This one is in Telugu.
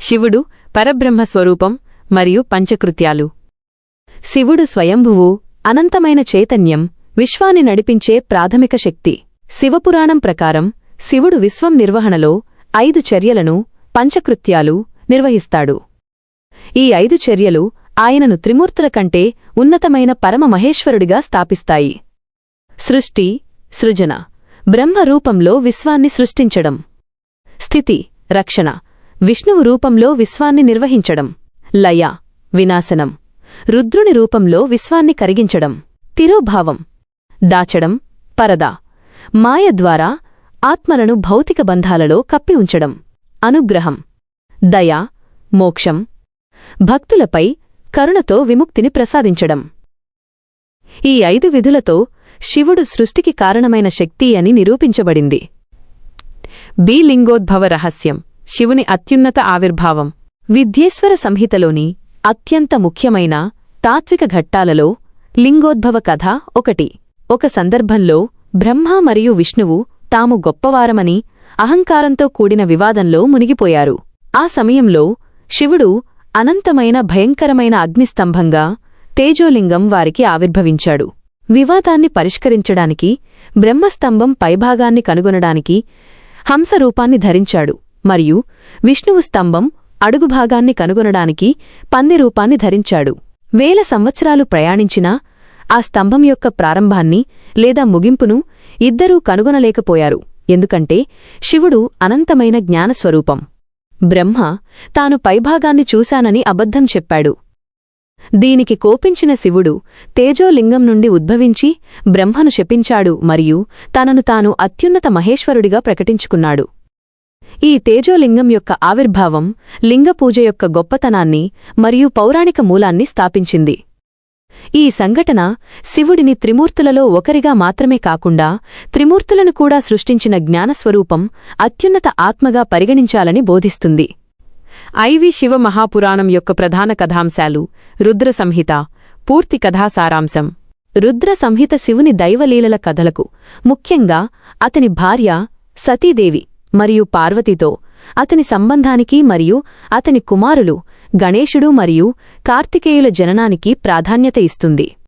శివుడు పరబ్రహ్మస్వరూపం మరియు పంచకృత్యాలు. శివుడు స్వయంభువు, అనంతమైన చైతన్యం, విశ్వాన్ని నడిపించే ప్రాథమిక శక్తి. శివపురాణం ప్రకారం శివుడు విశ్వం నిర్వహణలో 5 చర్యలను, పంచకృత్యాలు నిర్వహిస్తాడు. ఈ 5 చర్యలు ఆయనను త్రిమూర్తుల కంటే ఉన్నతమైన పరమ మహేశ్వరుడిగా స్థాపిస్తాయి. సృష్టి, సృజన, బ్రహ్మ రూపంలో విశ్వాన్ని సృష్టించడం. స్థితి, రక్షణ, విష్ణువు రూపంలో విశ్వాన్ని నిర్వహించడం. లయ, వినాశనం, రుద్రుని రూపంలో విశ్వాన్ని కరిగించడం. తిరోభావం, దాచడం, పరద, మాయ ద్వారా ఆత్మలను భౌతిక బంధాలలో కప్పి ఉంచడం. అనుగ్రహం, దయ, మోక్షం, భక్తులపై కరుణతో విముక్తిని ప్రసాదించడం. ఈ 5 విధులతో శివుడు సృష్టికి కారణమైన శక్తి అని నిరూపించబడింది. లింగోద్భవ రహస్యం, శివుని అత్యున్నత ఆవిర్భావం. విద్యేశ్వర సంహితలోని అత్యంత ముఖ్యమైన తాత్విక ఘట్టాలలో లింగోద్భవ కథ ఒకటి. ఒక సందర్భంలో బ్రహ్మ మరియు విష్ణువు తాము గొప్పవారమని అహంకారంతో కూడిన వివాదంలో మునిగిపోయారు. ఆ సమయంలో శివుడు అనంతమైన భయంకరమైన అగ్నిస్తంభంగా తేజోలింగం వారికి ఆవిర్భవించాడు. వివాదాన్ని పరిష్కరించడానికి బ్రహ్మస్తంభం పైభాగాన్ని కనుగొనడానికి హంసరూపాన్ని ధరించాడు మరియు విష్ణువు స్తంభం అడుగుభాగాన్ని కనుగొనడానికి పంది రూపాన్ని ధరించాడు. వేల సంవత్సరాలు ప్రయాణించినా ఆ స్తంభం యొక్క ప్రారంభాన్ని లేదా ముగింపును ఇద్దరూ కనుగొనలేకపోయారు. ఎందుకంటే శివుడు అనంతమైన జ్ఞానస్వరూపం. బ్రహ్మ తాను పైభాగాన్ని చూశానని అబద్ధం చెప్పాడు. దీనికి కోపించిన శివుడు తేజోలింగం నుండి ఉద్భవించి బ్రహ్మను శపించాడు మరియు తనను తాను అత్యున్నత మహేశ్వరుడిగా ప్రకటించుకున్నాడు. ఈ తేజోలింగం యొక్క ఆవిర్భావం లింగపూజ యొక్క గొప్పతనాన్ని మరియు పౌరాణిక మూలాన్ని స్థాపించింది. ఈ సంఘటన శివుడిని త్రిమూర్తులలో ఒకరిగా మాత్రమే కాకుండా త్రిమూర్తులను కూడా సృష్టించిన జ్ఞానస్వరూపం, అత్యున్నత ఆత్మగా పరిగణించాలని బోధిస్తుంది. శివ మహాపురాణం యొక్క ప్రధాన కథాంశాలు. రుద్ర సంహిత, పూర్తి కథా సారాంశం. రుద్ర సంహిత శివుని దైవలీలల కథలకు, ముఖ్యంగా అతని భార్య సతీదేవి మరియు పార్వతితో అతని సంబంధానికి మరియు అతని కుమారులు గణేశుడు మరియు కార్తికేయుల జననానికి ప్రాధాన్యత ఇస్తుంది.